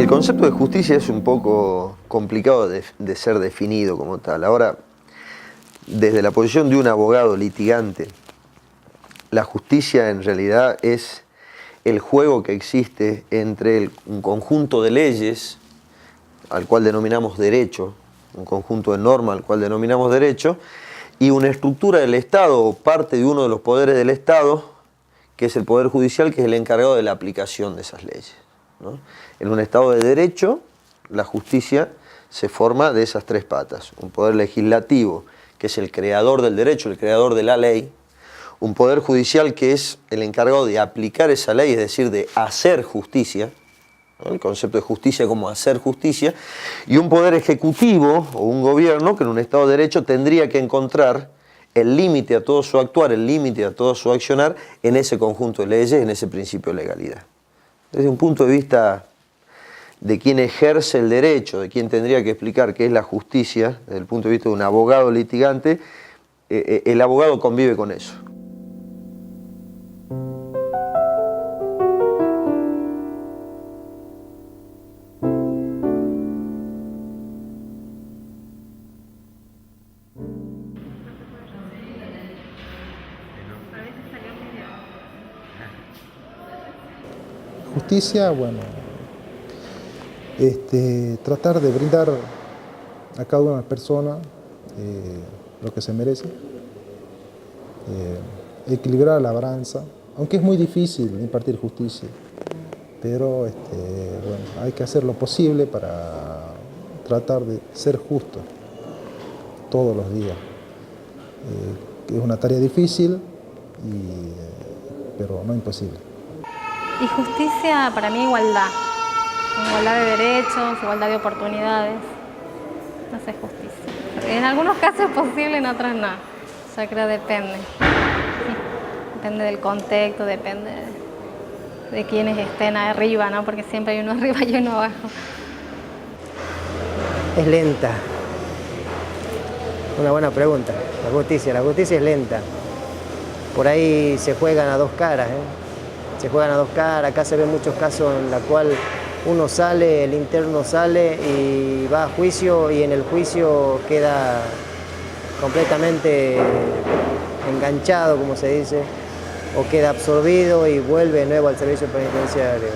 El concepto de justicia es un poco complicado de ser definido como tal. Ahora, desde la posición de un abogado litigante, la justicia en realidad es el juego que existe entre un conjunto de leyes, al cual denominamos derecho, un conjunto de normas al cual denominamos derecho, y una estructura del Estado o parte de uno de los poderes del Estado, que es el Poder Judicial, que es el encargado de la aplicación de esas leyes, ¿no? En un Estado de derecho, la justicia se forma de esas tres patas. Un poder legislativo, que es el creador del derecho, el creador de la ley. Un poder judicial, que es el encargado de aplicar esa ley, es decir, de hacer justicia, ¿no? El concepto de justicia como hacer justicia. Y un poder ejecutivo o un gobierno que en un Estado de derecho tendría que encontrar el límite a todo su actuar, el límite a todo su accionar en ese conjunto de leyes, en ese principio de legalidad. Desde un punto de vista de quien ejerce el derecho, de quien tendría que explicar qué es la justicia, desde el punto de vista de un abogado litigante, el abogado convive con eso. Justicia, bueno, tratar de brindar a cada una persona lo que se merece, equilibrar la balanza, aunque es muy difícil impartir justicia, pero bueno, hay que hacer lo posible para tratar de ser justo todos los días. Es una tarea difícil, pero no imposible. Y justicia para mí igualdad. Igualdad de derechos, igualdad de oportunidades. Eso es justicia. En algunos casos es posible, en otros no. Yo creo que depende. Depende del contexto, depende de quienes estén arriba, ¿no? Porque siempre hay uno arriba y uno abajo. Es lenta. Una buena pregunta. La justicia es lenta. Por ahí se juegan a dos caras, Se juegan a dos caras. Acá se ven muchos casos en los cuales uno sale, el interno sale y va a juicio, y en el juicio queda completamente enganchado, como se dice, o queda absorbido y vuelve de nuevo al servicio penitenciario.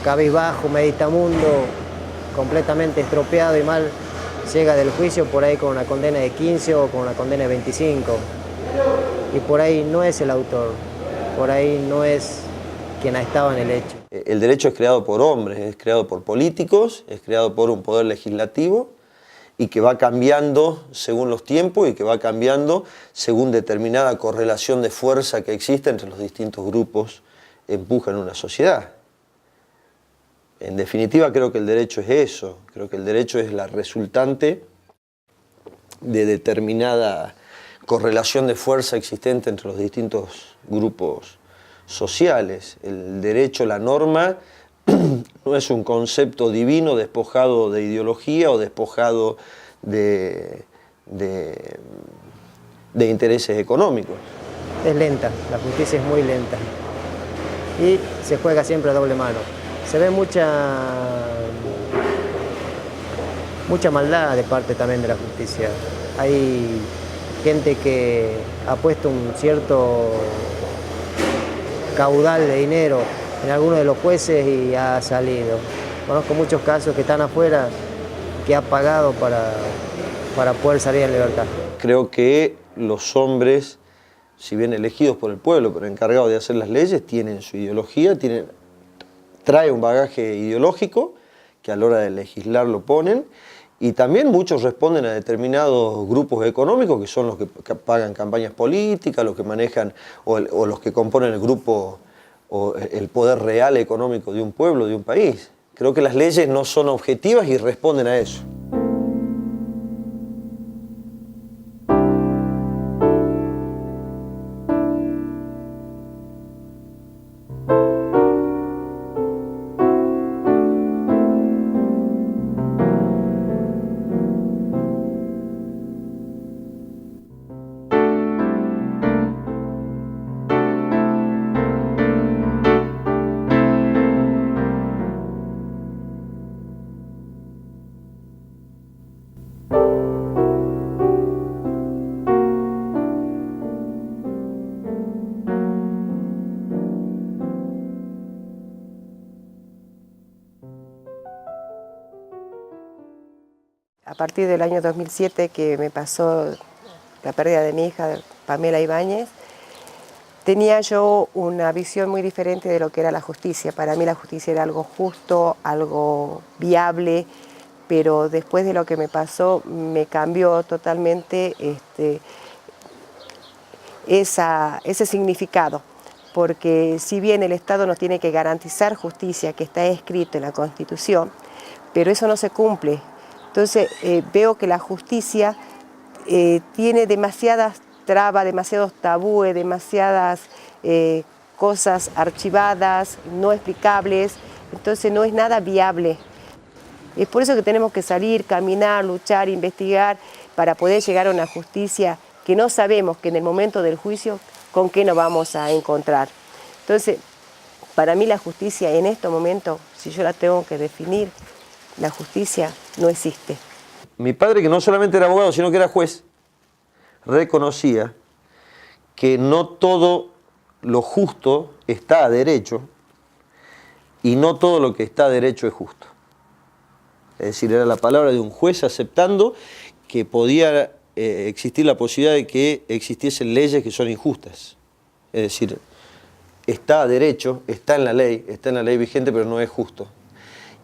Cabizbajo, meditamundo, completamente estropeado y mal, llega del juicio por ahí con una condena de 15 o con una condena de 25. Y por ahí no es el autor, por ahí no es quien ha estado en el hecho. El derecho es creado por hombres, es creado por políticos, es creado por un poder legislativo y que va cambiando según los tiempos y que va cambiando según determinada correlación de fuerza que existe entre los distintos grupos que empujan una sociedad. En definitiva, creo que el derecho es eso, creo que el derecho es la resultante de determinada correlación de fuerza existente entre los distintos grupos sociales. El derecho, la norma, no es un concepto divino despojado de ideología o despojado de intereses económicos. Es lenta, la justicia es muy lenta y se juega siempre a doble mano. Se ve mucha maldad de parte también de la justicia. Hay gente que ha puesto un cierto caudal de dinero en algunos de los jueces y ha salido. Conozco muchos casos que están afuera que ha pagado para poder salir en libertad. Creo que los hombres, si bien elegidos por el pueblo, pero encargados de hacer las leyes, tienen su ideología, trae un bagaje ideológico que a la hora de legislar lo ponen, y también muchos responden a determinados grupos económicos que son los que pagan campañas políticas, los que manejan o los que componen el grupo o el poder real económico de un pueblo, de un país. Creo que las leyes no son objetivas y responden a eso. partir del año 2007 que me pasó la pérdida de mi hija, Pamela Ibáñez, tenía yo una visión muy diferente de lo que era la justicia. Para mí la justicia era algo justo, algo viable, pero después de lo que me pasó me cambió totalmente ese significado. Porque si bien el Estado nos tiene que garantizar justicia, que está escrito en la Constitución, pero eso no se cumple. Entonces veo que la justicia tiene demasiadas trabas, demasiados tabúes, demasiadas cosas archivadas, no explicables, entonces no es nada viable. Es por eso que tenemos que salir, caminar, luchar, investigar, para poder llegar a una justicia que no sabemos que en el momento del juicio con qué nos vamos a encontrar. Entonces, para mí la justicia en este momento, si yo la tengo que definir, la justicia no existe. Mi padre, que no solamente era abogado, sino que era juez, reconocía que no todo lo justo está a derecho y no todo lo que está a derecho es justo. Es decir, era la palabra de un juez aceptando que podía existir la posibilidad de que existiesen leyes que son injustas. Es decir, está a derecho, está en la ley vigente, pero no es justo.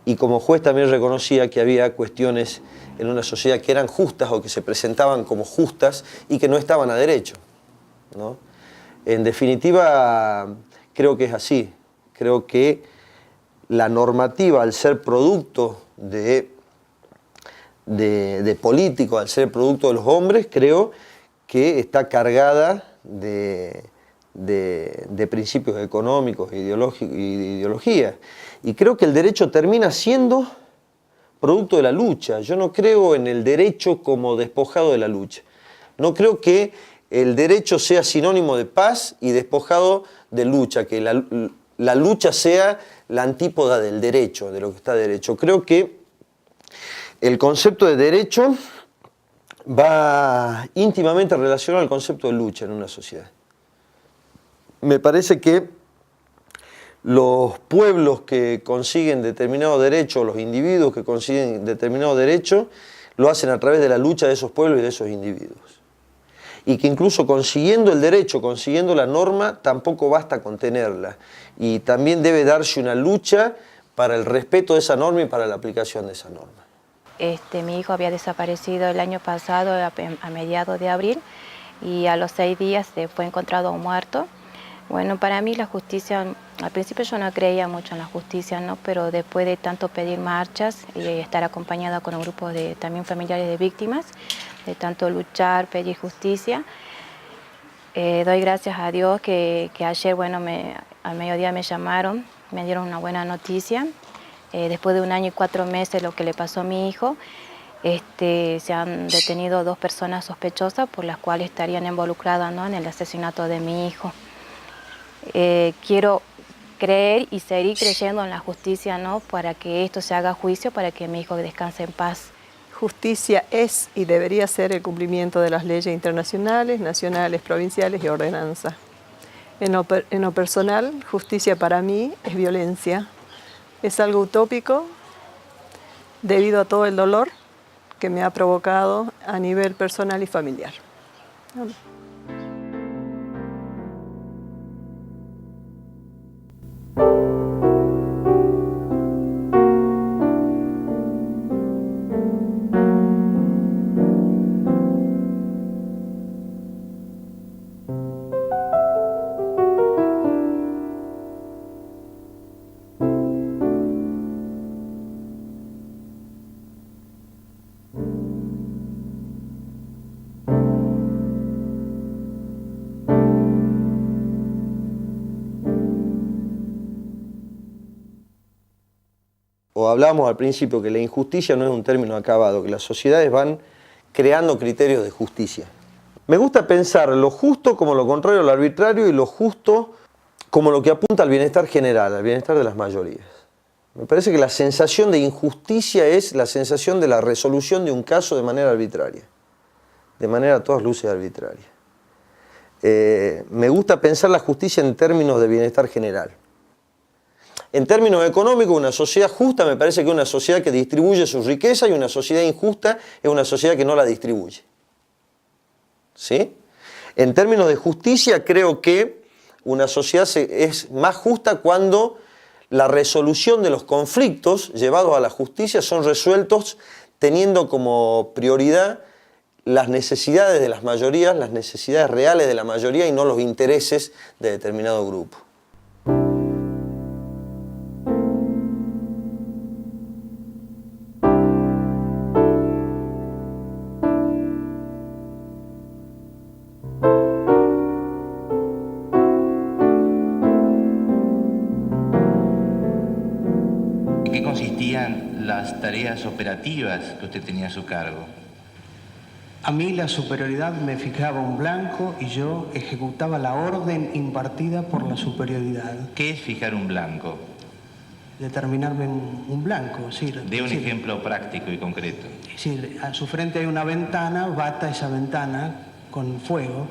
Y como juez también reconocía que había cuestiones en una sociedad que eran justas o que se presentaban como justas y que no estaban a derecho, ¿no? En definitiva, creo que es así. Creo que la normativa, al ser producto de políticos, al ser producto de los hombres, creo que está cargada de principios económicos e ideología. Y creo que el derecho termina siendo producto de la lucha. Yo no creo en el derecho como despojado de la lucha. No creo que el derecho sea sinónimo de paz y despojado de lucha, que la lucha sea la antípoda del derecho, de lo que está derecho. Creo que el concepto de derecho va íntimamente relacionado al concepto de lucha en una sociedad. Me parece que los pueblos que consiguen determinado derecho, los individuos que consiguen determinado derecho, lo hacen a través de la lucha de esos pueblos y de esos individuos. Y que incluso consiguiendo el derecho, consiguiendo la norma, tampoco basta con tenerla. Y también debe darse una lucha para el respeto de esa norma y para la aplicación de esa norma. Mi hijo había desaparecido el año pasado a mediados de abril y a los 6 días fue encontrado muerto. Bueno, para mí la justicia, al principio yo no creía mucho en la justicia, ¿no? Pero después de tanto pedir marchas y estar acompañada con un grupo de también familiares de víctimas, de tanto luchar, pedir justicia, doy gracias a Dios que ayer, bueno, al mediodía me llamaron, me dieron una buena noticia. Después de 1 año y 4 meses lo que le pasó a mi hijo, se han detenido 2 personas sospechosas por las cuales estarían involucradas, ¿no?, en el asesinato de mi hijo. Quiero creer y seguir creyendo en la justicia, ¿no?, para que esto se haga juicio, para que mi hijo descanse en paz. Justicia es y debería ser el cumplimiento de las leyes internacionales, nacionales, provinciales y ordenanza. En lo personal, justicia para mí es violencia. Es algo utópico debido a todo el dolor que me ha provocado a nivel personal y familiar. O hablábamos al principio que la injusticia no es un término acabado, que las sociedades van creando criterios de justicia. Me gusta pensar lo justo como lo contrario a lo arbitrario y lo justo como lo que apunta al bienestar general, al bienestar de las mayorías. Me parece que la sensación de injusticia es la sensación de la resolución de un caso de manera arbitraria, de manera a todas luces arbitraria. Me gusta pensar la justicia en términos de bienestar general. En términos económicos, una sociedad justa me parece que es una sociedad que distribuye su riqueza, y una sociedad injusta es una sociedad que no la distribuye. ¿Sí? En términos de justicia, creo que una sociedad es más justa cuando la resolución de los conflictos llevados a la justicia son resueltos teniendo como prioridad las necesidades de las mayorías, las necesidades reales de la mayoría, y no los intereses de determinado grupo. ¿En qué consistían las tareas operativas que usted tenía a su cargo? A mí la superioridad me fijaba un blanco y yo ejecutaba la orden impartida por la superioridad. ¿Qué es fijar un blanco? Determinarme un blanco, sí. De un ejemplo práctico y concreto. Es decir, a su frente hay una ventana, bata esa ventana con fuego,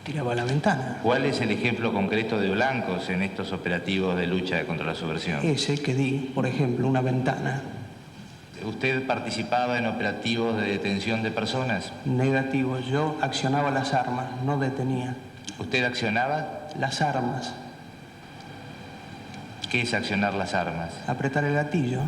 tiraba a la ventana. ¿Cuál es el ejemplo concreto de blancos en estos operativos de lucha contra la subversión? Ese que di, por ejemplo, una ventana. ¿Usted participaba en operativos de detención de personas? Negativo, yo accionaba las armas, no detenía. ¿Usted accionaba? Las armas, ¿Qué es accionar las armas? apretar el gatillo.